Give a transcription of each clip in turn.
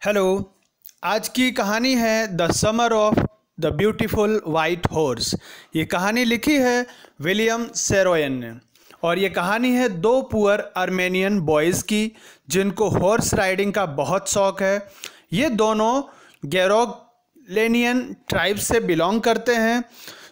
Hello. आज की कहानी है the summer of the beautiful white horse. ये कहानी लिखी है विलियम सेरोयन ने और ये कहानी है दो पुअर आर्मेनियन बॉयज़ की जिनको हॉर्स राइडिंग का बहुत शौक़ है। ये दोनों गैरोगलेनियन ट्राइब से बिलोंग करते हैं,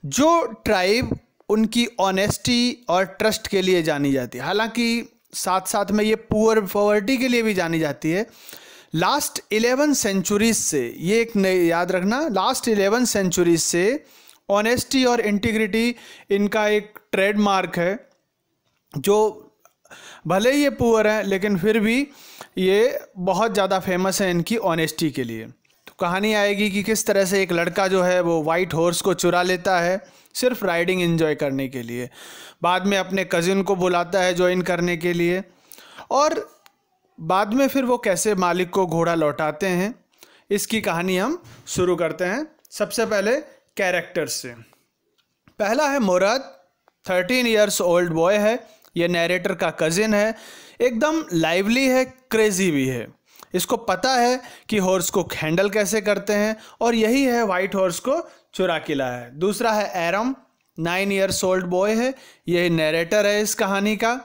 जो ट्राइब उनकी ऑनेस्टी और ट्रस्ट के लिए जानी जाती है। हालांकि साथ साथ में ये पुअर पॉवर्टी के लिए भी जानी जाती है। लास्ट 11 सेंचुरीज से, ये एक याद रखना, लास्ट 11 सेंचुरीज से ऑनेस्टी और इंटीग्रिटी इनका एक ट्रेडमार्क है। जो भले ही ये पुअर हैं लेकिन फिर भी ये बहुत ज़्यादा फेमस है इनकी ऑनेस्टी के लिए। तो कहानी आएगी कि किस तरह से एक लड़का जो है वो वाइट हॉर्स को चुरा लेता है सिर्फ राइडिंग एंजॉय करने के लिए, बाद में अपने कज़िन को बुलाता है ज्वाइन करने के लिए, और बाद में फिर वो कैसे मालिक को घोड़ा लौटाते हैं। इसकी कहानी हम शुरू करते हैं। सबसे पहले कैरेक्टर्स से। पहला है मुराद, 13 इयर्स ओल्ड बॉय है। ये नैरेटर का कज़िन है, एकदम लाइवली है, क्रेजी भी है। इसको पता है कि हॉर्स को हैंडल कैसे करते हैं और यही है वाइट हॉर्स को चुरा के लाया है। दूसरा है एरम, 9 इयर्स ओल्ड बॉय है। यही नैरेटर है इस कहानी का।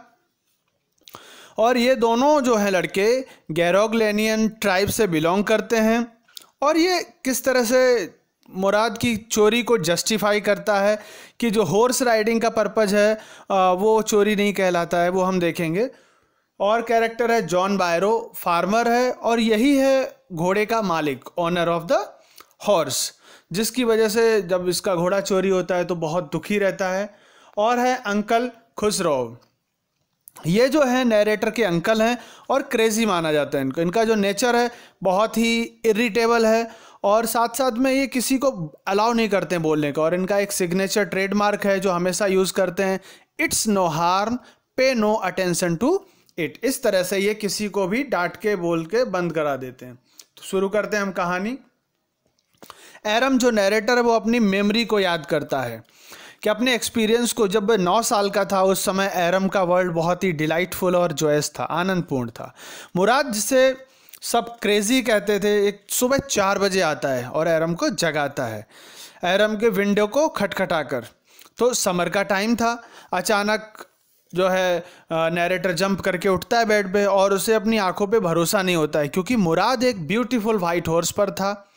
और ये दोनों जो हैं लड़के गैरोगलेनियन ट्राइब से बिलोंग करते हैं और ये किस तरह से मुराद की चोरी को जस्टिफाई करता है कि जो हॉर्स राइडिंग का पर्पज़ है वो चोरी नहीं कहलाता है, वो हम देखेंगे। और कैरेक्टर है जॉन बायरो, फार्मर है और यही है घोड़े का मालिक, ओनर ऑफ द हॉर्स, जिसकी वजह से जब इसका घोड़ा चोरी होता है तो बहुत दुखी रहता है। और है अंकल खुसरो, ये जो है नैरेटर के अंकल हैं और क्रेजी माना जाता है इनको। इनका जो नेचर है बहुत ही इरिटेबल है और साथ साथ में ये किसी को अलाउ नहीं करते हैं बोलने का। और इनका एक सिग्नेचर ट्रेडमार्क है जो हमेशा यूज़ करते हैं, इट्स नो हार्म, पे नो अटेंशन टू इट। इस तरह से ये किसी को भी डांट के बोल के बंद करा देते हैं। तो शुरू करते हैं हम कहानी। एरम जो नैरेटर है वो अपनी मेमोरी को याद करता है कि अपने एक्सपीरियंस को, जब वह 9 साल का था उस समय एरम का वर्ल्ड बहुत ही डिलाइटफुल और जॉयस था, आनंदपूर्ण था। मुराद, जिसे सब क्रेजी कहते थे, एक सुबह 4 बजे आता है और एरम को जगाता है, एरम के विंडो को खटखटाकर। तो समर का टाइम था। अचानक जो है नैरेटर जंप करके उठता है बेड पे और उसे अपनी आंखों पे भरोसा नहीं होता है क्योंकि मुराद एक ब्यूटीफुल वाइट हॉर्स पर था।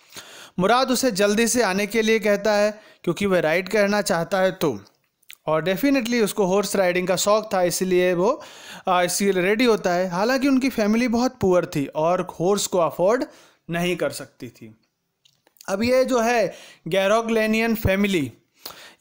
मुराद उसे जल्दी से आने के लिए कहता है क्योंकि वह राइड करना चाहता है तो, और डेफिनेटली उसको हॉर्स राइडिंग का शौक़ था, इसलिए वो इसलिए रेडी होता है। हालांकि उनकी फैमिली बहुत पुअर थी और हॉर्स को अफोर्ड नहीं कर सकती थी। अब ये जो है गैरोगलेनियन फैमिली,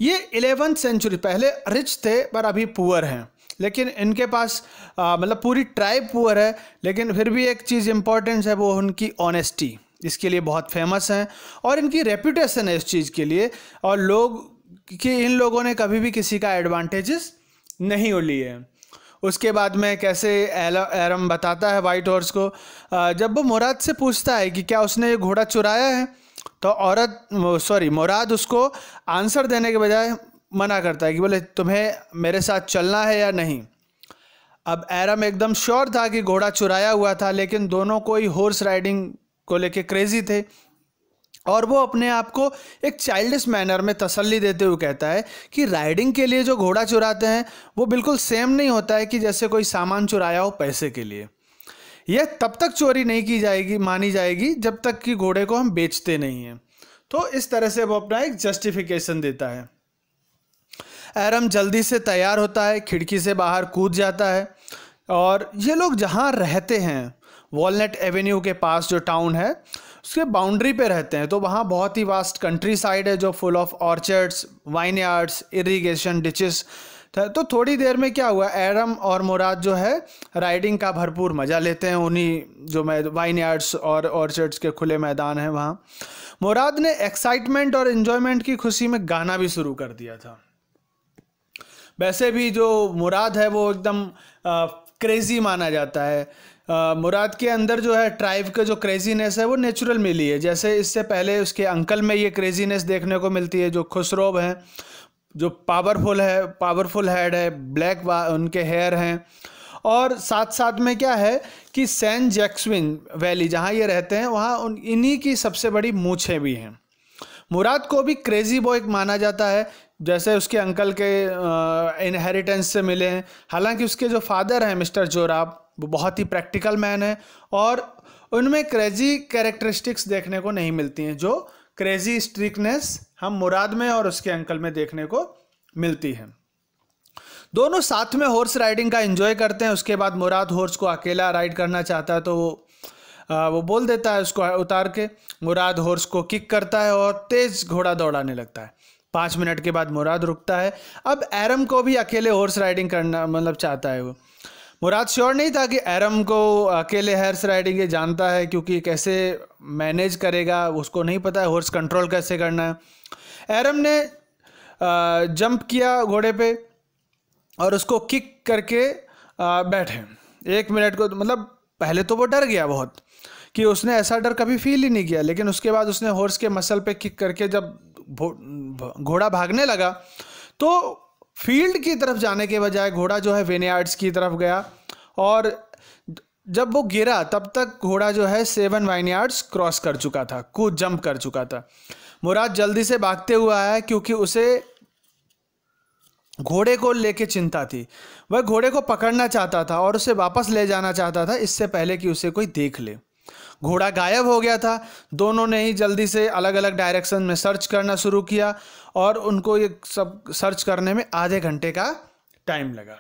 ये 11th सेंचुरी, पहले रिच थे पर अभी पुअर हैं। लेकिन इनके पास मतलब पूरी ट्राइब पुअर है, लेकिन फिर भी एक चीज़ इंपॉर्टेंट है, वो उनकी ऑनेस्टी, इसके लिए बहुत फेमस हैं और इनकी रेपुटेशन है इस चीज़ के लिए। और लोग कि इन लोगों ने कभी भी किसी का एडवांटेजेस नहीं लिए हैं। उसके बाद में कैसे एरम बताता है वाइट हॉर्स को, जब वो मुराद से पूछता है कि क्या उसने ये घोड़ा चुराया है, तो मुराद उसको आंसर देने के बजाय मना करता है कि बोले तुम्हें मेरे साथ चलना है या नहीं। अब एरम एकदम श्योर था कि घोड़ा चुराया हुआ था, लेकिन दोनों को ही हॉर्स राइडिंग को लेके क्रेजी थे और वो अपने आप को एक चाइल्डिश मैनर में तसल्ली देते हुए कहता है कि राइडिंग के लिए जो घोड़ा चुराते हैं वो बिल्कुल सेम नहीं होता है कि जैसे कोई सामान चुराया हो पैसे के लिए। यह तब तक चोरी नहीं की जाएगी, मानी जाएगी, जब तक कि घोड़े को हम बेचते नहीं हैं। तो इस तरह से वो अपना एक जस्टिफिकेशन देता है। एरम जल्दी से तैयार होता है, खिड़की से बाहर कूद जाता है और ये लोग जहाँ रहते हैं, वॉलनट एवेन्यू के पास जो टाउन है उसके बाउंड्री पे रहते हैं। तो वहाँ बहुत ही वास्ट कंट्री साइड है जो full of orchards, wine yards, irrigation ditches. तो थोड़ी देर में क्या हुआ, एरम और मुराद जो है राइडिंग का भरपूर मज़ा लेते हैं उन्हीं जो वाइन यार्ड्स और ऑर्चर्ड्स के खुले मैदान हैं वहाँ। मुराद ने एक्साइटमेंट और इन्जॉयमेंट की खुशी में गाना भी शुरू कर दिया था। वैसे भी जो मुराद है वो एकदम क्रेजी माना जाता है। मुराद के अंदर जो है ट्राइब का जो क्रेजीनेस है वो नेचुरल मिली है। जैसे इससे पहले उसके अंकल में ये क्रेजीनेस देखने को मिलती है, जो खुसरो हैं, जो पावरफुल हेड है, ब्लैक उनके हेयर हैं और साथ साथ में क्या है कि सेंट जैक्सविन वैली जहाँ ये रहते हैं वहाँ इन्हीं की सबसे बड़ी मूछें भी हैं। मुराद को भी क्रेजी बॉय माना जाता है, जैसे उसके अंकल के इनहेरिटेंस से मिले हैं। हालांकि उसके जो फादर हैं मिस्टर जोराब, वो बहुत ही प्रैक्टिकल मैन है और उनमें क्रेजी कैरेक्टरिस्टिक्स देखने को नहीं मिलती हैं, जो क्रेजी स्ट्रिकनेस हम मुराद में और उसके अंकल में देखने को मिलती है। दोनों साथ में हॉर्स राइडिंग का एंजॉय करते हैं। उसके बाद मुराद हॉर्स को अकेला राइड करना चाहता है तो वो बोल देता है उसको उतार के। मुराद हॉर्स को किक करता है और तेज घोड़ा दौड़ाने लगता है। 5 मिनट के बाद मुराद रुकता है। अब एरम को भी अकेले हॉर्स राइडिंग करना चाहता है वो। मुराद श्योर नहीं था कि एरम को अकेले हॉर्स राइडिंग ये जानता है, क्योंकि कैसे मैनेज करेगा उसको नहीं पता है, हॉर्स कंट्रोल कैसे करना है। एरम ने जंप किया घोड़े पे और उसको किक करके बैठे। 1 मिनट को पहले तो वो डर गया बहुत कि उसने ऐसा डर कभी फील ही नहीं किया, लेकिन उसके बाद उसने हॉर्स के मसल पे किक करके जब घोड़ा भागने लगा तो फील्ड की तरफ जाने के बजाय घोड़ा जो है विनयार्ड्स की तरफ गया और जब वो गिरा तब तक घोड़ा जो है 7 वाइनयार्ड्स क्रॉस कर चुका था, कूद जंप कर चुका था। मुराद जल्दी से भागते हुआ आया क्योंकि उसे घोड़े को लेके चिंता थी। वह घोड़े को पकड़ना चाहता था और उसे वापस ले जाना चाहता था इससे पहले कि उसे कोई देख ले। घोड़ा गायब हो गया था। दोनों ने ही जल्दी से अलग अलग डायरेक्शन में सर्च करना शुरू किया और उनको ये सब सर्च करने में आधे घंटे का टाइम लगा।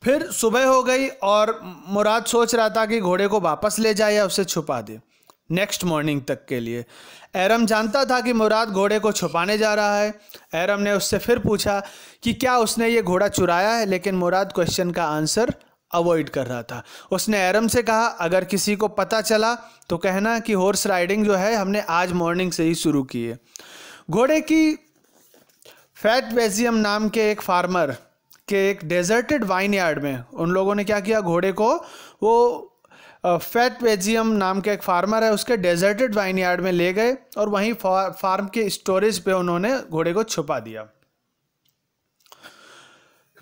फिर सुबह हो गई और मुराद सोच रहा था कि घोड़े को वापस ले जाए या उसे छुपा दे नेक्स्ट मॉर्निंग तक के लिए। एरम जानता था कि मुराद घोड़े को छुपाने जा रहा है। एरम ने उससे फिर पूछा कि क्या उसने ये घोड़ा चुराया है, लेकिन मुराद क्वेश्चन का आंसर अवॉइड कर रहा था। उसने एरम से कहा, अगर किसी को पता चला तो कहना कि हॉर्स राइडिंग जो है हमने आज मॉर्निंग से ही शुरू की है। घोड़े की फैट वेजियम नाम के एक फार्मर के एक डेजर्टेड वाइन यार्ड में उन लोगों ने क्या किया, घोड़े को वो फैट वेजियम नाम के एक फार्मर है उसके डेजर्टेड वाइन यार्ड में ले गए और वहीं फार्म के स्टोरेज पे उन्होंने घोड़े को छुपा दिया।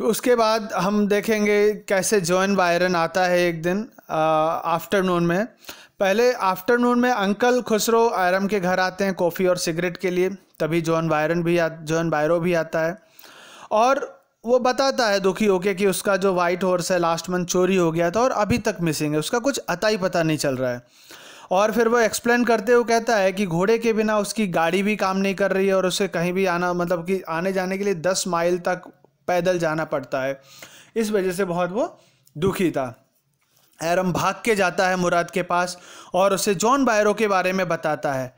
उसके बाद हम देखेंगे कैसे जॉन बायरन आता है एक दिन आफ्टरनून में। पहले आफ्टरनून में अंकल खुसरो एरम के घर आते हैं कॉफ़ी और सिगरेट के लिए। तभी जॉन बायरो भी आता है और वो बताता है दुखी होके कि उसका जो वाइट हॉर्स है लास्ट मंथ चोरी हो गया था और अभी तक मिसिंग है, उसका कुछ अता ही पता नहीं चल रहा है। और फिर वो एक्सप्लेन करते हुए कहता है कि घोड़े के बिना उसकी गाड़ी भी काम नहीं कर रही है और उसे कहीं भी आना कि आने जाने के लिए 10 माइल तक पैदल जाना पड़ता है। इस वजह से बहुत वो दुखी था। एरम भाग के जाता है मुराद के पास और उसे जॉन बायरो के बारे में बताता है।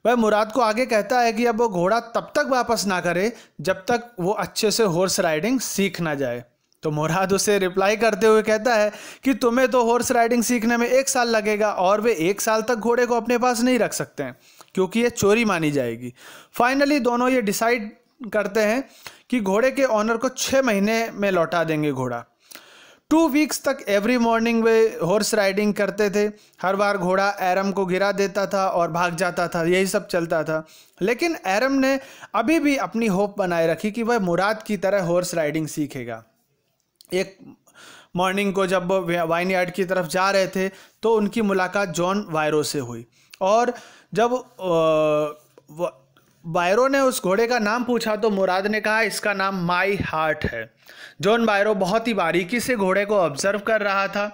वह मुराद को आगे कहता है कि अब वो घोड़ा तब तक वापस ना करे जब तक वो अच्छे से हॉर्स राइडिंग सीख ना जाए। तो मुराद उसे रिप्लाई करते हुए कहता है कि तुम्हें तो हॉर्स राइडिंग सीखने में 1 साल लगेगा और वे 1 साल तक घोड़े को अपने पास नहीं रख सकते हैं क्योंकि ये चोरी मानी जाएगी। फाइनली दोनों ये डिसाइड करते हैं कि घोड़े के ऑनर को 6 महीने में लौटा देंगे घोड़ा। 2 वीक्स तक एवरी मॉर्निंग वे हॉर्स राइडिंग करते थे। हर बार घोड़ा एरम को गिरा देता था और भाग जाता था, यही सब चलता था। लेकिन एरम ने अभी भी अपनी होप बनाए रखी कि वह मुराद की तरह हॉर्स राइडिंग सीखेगा। एक मॉर्निंग को जब वो वाइन यार्ड की तरफ जा रहे थे तो उनकी मुलाकात जॉन बायरो से हुई और जब बायरो ने उस घोड़े का नाम पूछा तो मुराद ने कहा इसका नाम माई हार्ट है। जॉन बायरो बहुत ही बारीकी से घोड़े को ऑब्जर्व कर रहा था।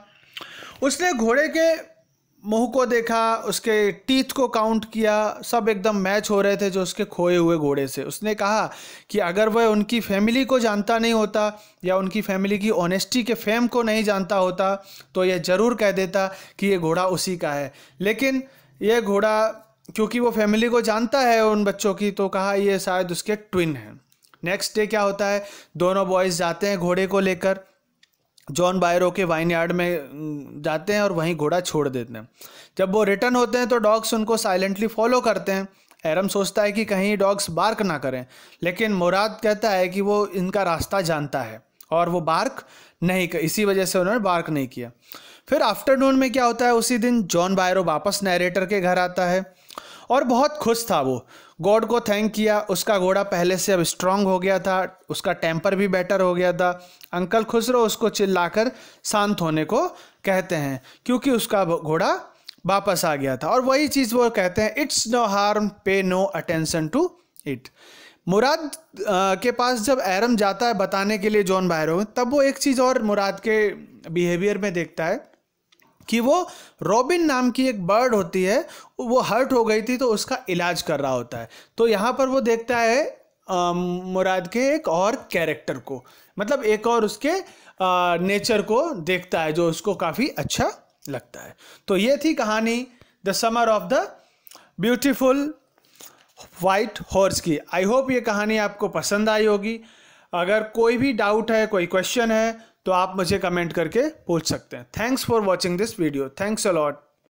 उसने घोड़े के मुंह को देखा, उसके टीथ को काउंट किया, सब एकदम मैच हो रहे थे जो उसके खोए हुए घोड़े से। उसने कहा कि अगर वह उनकी फैमिली को जानता नहीं होता या उनकी फैमिली की ऑनेस्टी के फेम को नहीं जानता होता तो यह ज़रूर कह देता कि ये घोड़ा उसी का है। लेकिन यह घोड़ा क्योंकि वो फैमिली को जानता है उन बच्चों की, तो कहा ये शायद उसके ट्विन हैं। नेक्स्ट डे क्या होता है, दोनों बॉयज़ जाते हैं घोड़े को लेकर जॉन बायरो के वाइन यार्ड में जाते हैं और वहीं घोड़ा छोड़ देते हैं। जब वो रिटर्न होते हैं तो डॉग्स उनको साइलेंटली फॉलो करते हैं। एरम सोचता है कि कहीं डॉग्स बार्क ना करें, लेकिन मुराद कहता है कि वो इनका रास्ता जानता है और वो बार्क नहीं कर, इसी वजह से उन्होंने बार्क नहीं किया। फिर आफ्टरनून में क्या होता है, उसी दिन जॉन बायरो वापस नैरेटर के घर आता है और बहुत खुश था वो, गॉड को थैंक किया, उसका घोड़ा पहले से अब स्ट्रांग हो गया था, उसका टेम्पर भी बेटर हो गया था। अंकल खुश रहो उसको चिल्लाकर शांत होने को कहते हैं क्योंकि उसका घोड़ा वापस आ गया था। और वही चीज़ वो कहते हैं, इट्स नो हार्म, पे नो अटेंशन टू इट। मुराद के पास जब एरम जाता है बताने के लिए जॉन बायरो, तब वो एक चीज़ और मुराद के बिहेवियर में देखता है कि वो रॉबिन नाम की एक बर्ड होती है, वो हर्ट हो गई थी तो उसका इलाज कर रहा होता है। तो यहाँ पर वो देखता है मुराद के एक और कैरेक्टर को, मतलब एक और उसके नेचर को देखता है जो उसको काफ़ी अच्छा लगता है। तो ये थी कहानी the summer of the beautiful white horse की। आई होप ये कहानी आपको पसंद आई होगी। अगर कोई भी डाउट है, कोई क्वेश्चन है, तो आप मुझे कमेंट करके पूछ सकते हैं। Thanks for watching this video. Thanks a lot.